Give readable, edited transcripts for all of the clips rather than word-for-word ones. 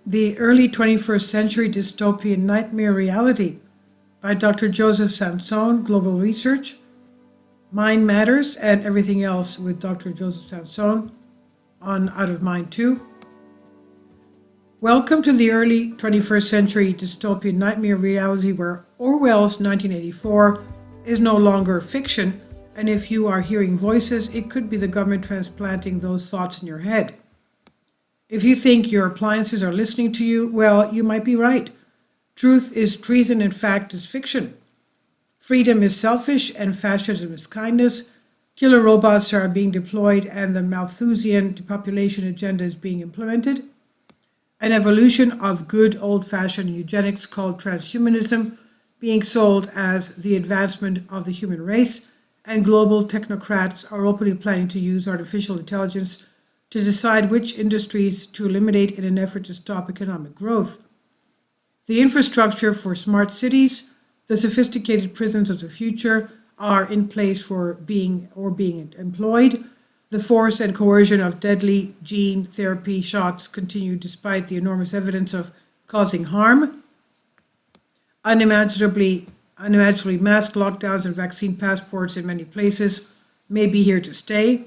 The Early 21st Century Dystopian Nightmare Reality by Dr. Joseph Sansone, Global Research, Mind Matters, and Everything Else with Dr. Joseph Sansone on Out of Mind 2. Welcome to the early 21st century dystopian nightmare reality where Orwell's 1984 is no longer fiction, and if you are hearing voices, it could be the government transplanting those thoughts in your head. If you think your appliances are listening to you, well, you might be right. Truth is treason and fact is fiction. Freedom is selfish and fascism is kindness. Killer robots are being deployed and the Malthusian depopulation agenda is being implemented. An evolution of good old-fashioned eugenics called transhumanism being sold as the advancement of the human race, and global technocrats are openly planning to use artificial intelligence to decide which industries to eliminate in an effort to stop economic growth. The infrastructure for smart cities, the sophisticated prisons of the future are in place for being employed. The force and coercion of deadly gene therapy shots continue despite the enormous evidence of causing harm. Unimaginably mass lockdowns and vaccine passports in many places may be here to stay.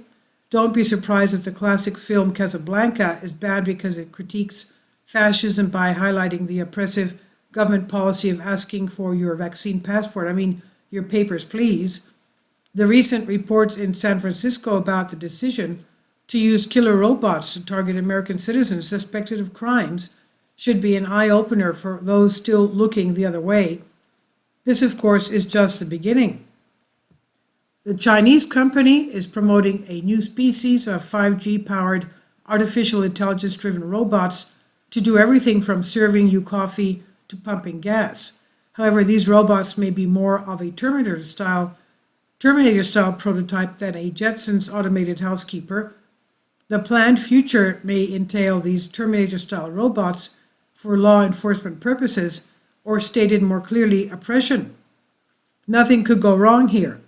Don't be surprised if the classic film Casablanca is bad because it critiques fascism by highlighting the oppressive government policy of asking for your vaccine passport. Your papers, please. The recent reports in San Francisco about the decision to use killer robots to target American citizens suspected of crimes should be an eye-opener for those still looking the other way. This, of course, is just the beginning. The Chinese company is promoting a new species of 5G-powered artificial intelligence-driven robots to do everything from serving you coffee to pumping gas. However, these robots may be more of a Terminator-style prototype than a Jetsons automated housekeeper. The planned future may entail these Terminator-style robots for law enforcement purposes, or stated more clearly, oppression. Nothing could go wrong here.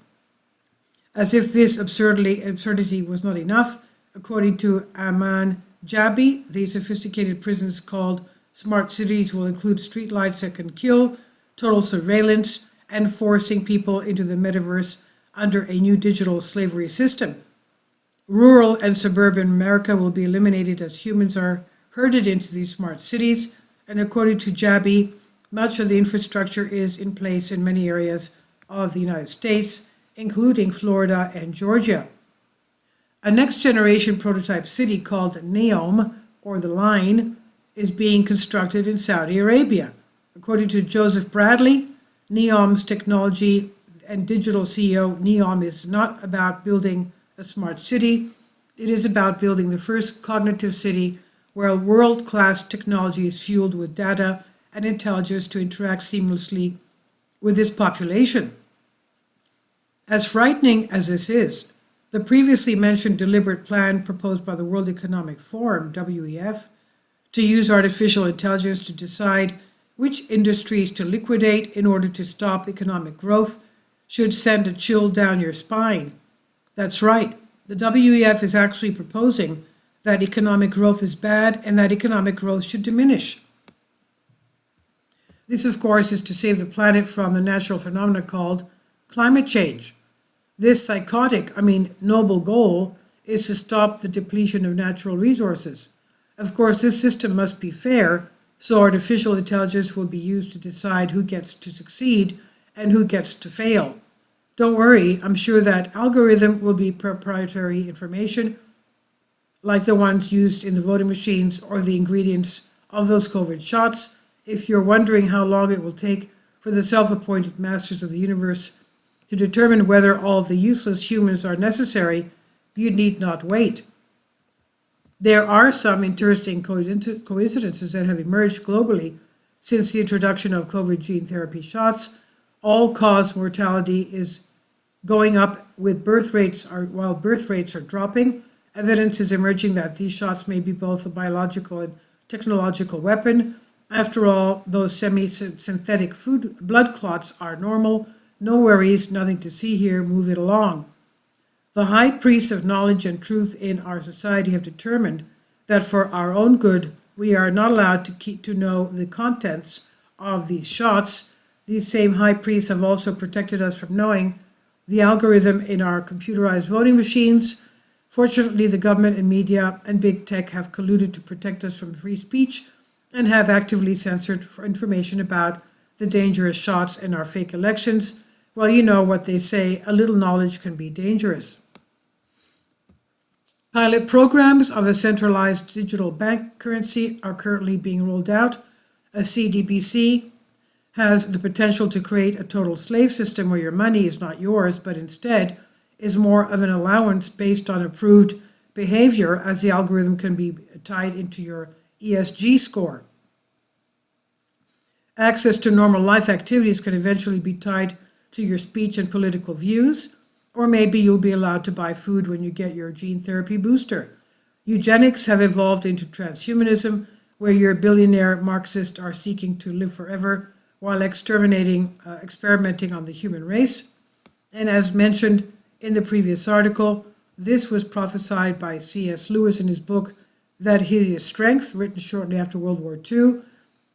As if this absurdity was not enough, according to Aman Jabi, the sophisticated prisons called smart cities will include streetlights that can kill, total surveillance, and forcing people into the metaverse under a new digital slavery system. Rural and suburban America will be eliminated as humans are herded into these smart cities, and according to Jabi, much of the infrastructure is in place in many areas of the United States, including Florida and Georgia. A next-generation prototype city called Neom, or the Line, is being constructed in Saudi Arabia. According to Joseph Bradley, Neom's technology and digital CEO, Neom is not about building a smart city. It is about building the first cognitive city where world-class technology is fueled with data and intelligence to interact seamlessly with its population. As frightening as this is, the previously mentioned deliberate plan proposed by the World Economic Forum, WEF, to use artificial intelligence to decide which industries to liquidate in order to stop economic growth should send a chill down your spine. That's right, the WEF is actually proposing that economic growth is bad and that economic growth should diminish. This, of course, is to save the planet from the natural phenomena called climate change. This noble goal is to stop the depletion of natural resources. Of course, this system must be fair, so artificial intelligence will be used to decide who gets to succeed and who gets to fail. Don't worry, I'm sure that algorithm will be proprietary information, like the ones used in the voting machines or the ingredients of those COVID shots. If you're wondering how long it will take for the self-appointed masters of the universe to determine whether all the useless humans are necessary, you need not wait. There are some interesting coincidences that have emerged globally since the introduction of COVID gene therapy shots. All-cause mortality is going up while birth rates are dropping. Evidence is emerging that these shots may be both a biological and technological weapon. After all, those semi-synthetic blood clots are normal. No worries, nothing to see here, move it along. The high priests of knowledge and truth in our society have determined that for our own good, we are not allowed to know the contents of these shots. These same high priests have also protected us from knowing the algorithm in our computerized voting machines. Fortunately, the government and media and big tech have colluded to protect us from free speech and have actively censored for information about the dangerous shots in our fake elections. Well, you know what they say, a little knowledge can be dangerous. Pilot programs of a centralized digital bank currency are currently being rolled out. A CDBC has the potential to create a total slave system where your money is not yours, but instead is more of an allowance based on approved behavior, as the algorithm can be tied into your ESG score. Access to normal life activities can eventually be tied to your speech and political views, or maybe you'll be allowed to buy food when you get your gene therapy booster. Eugenics have evolved into transhumanism, where your billionaire Marxists are seeking to live forever while experimenting on the human race. And as mentioned in the previous article, this was prophesied by C.S. Lewis in his book That Hideous Strength, written shortly after World War II.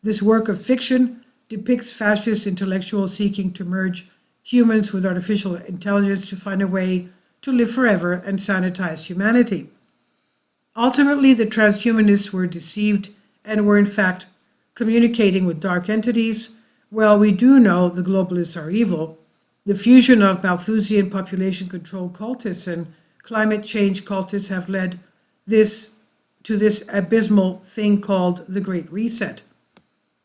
This work of fiction depicts fascist intellectuals seeking to merge humans with artificial intelligence to find a way to live forever and sanitize humanity. Ultimately, the transhumanists were deceived and were in fact communicating with dark entities. Well, we do know the globalists are evil. The fusion of Malthusian population control cultists and climate change cultists have led to this abysmal thing called the Great Reset.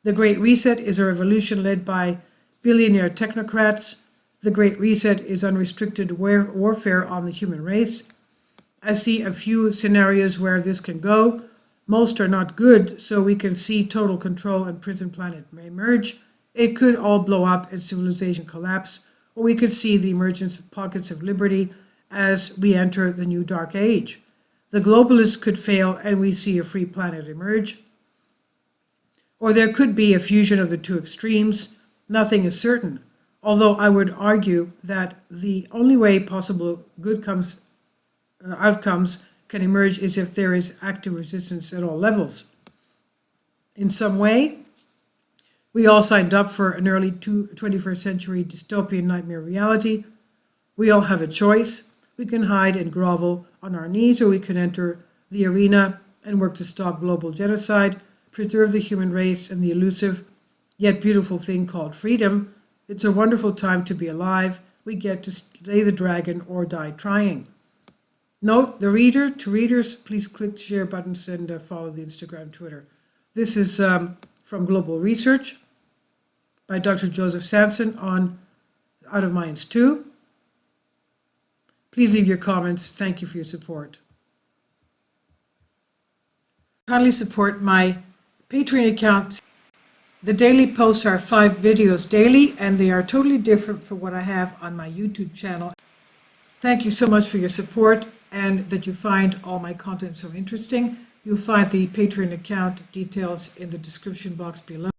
The Great Reset is a revolution led by billionaire technocrats. The Great Reset is unrestricted warfare on the human race. I see a few scenarios where this can go. Most are not good, so we can see total control and prison planet may emerge. It could all blow up and civilization collapse, or we could see the emergence of pockets of liberty as we enter the new dark age. The globalists could fail and we see a free planet emerge. Or there could be a fusion of the two extremes. Nothing is certain, although I would argue that the only way possible good outcomes can emerge is if there is active resistance at all levels. In some way, we all signed up for an early 21st century dystopian nightmare reality. We all have a choice. We can hide and grovel on our knees, or we can enter the arena and work to stop global genocide, preserve the human race and the elusive yet beautiful thing called freedom. It's a wonderful time to be alive. We get to slay the dragon or die trying. Note, to readers, please click the share buttons and follow the Instagram, Twitter. This is from Global Research by Dr. Joseph Sanson on Out of Minds 2. Please leave your comments. Thank you for your support. Kindly support my Patreon account. The daily posts are 5 videos daily, and they are totally different from what I have on my YouTube channel. Thank you so much for your support and that you find all my content so interesting. You'll find the Patreon account details in the description box below.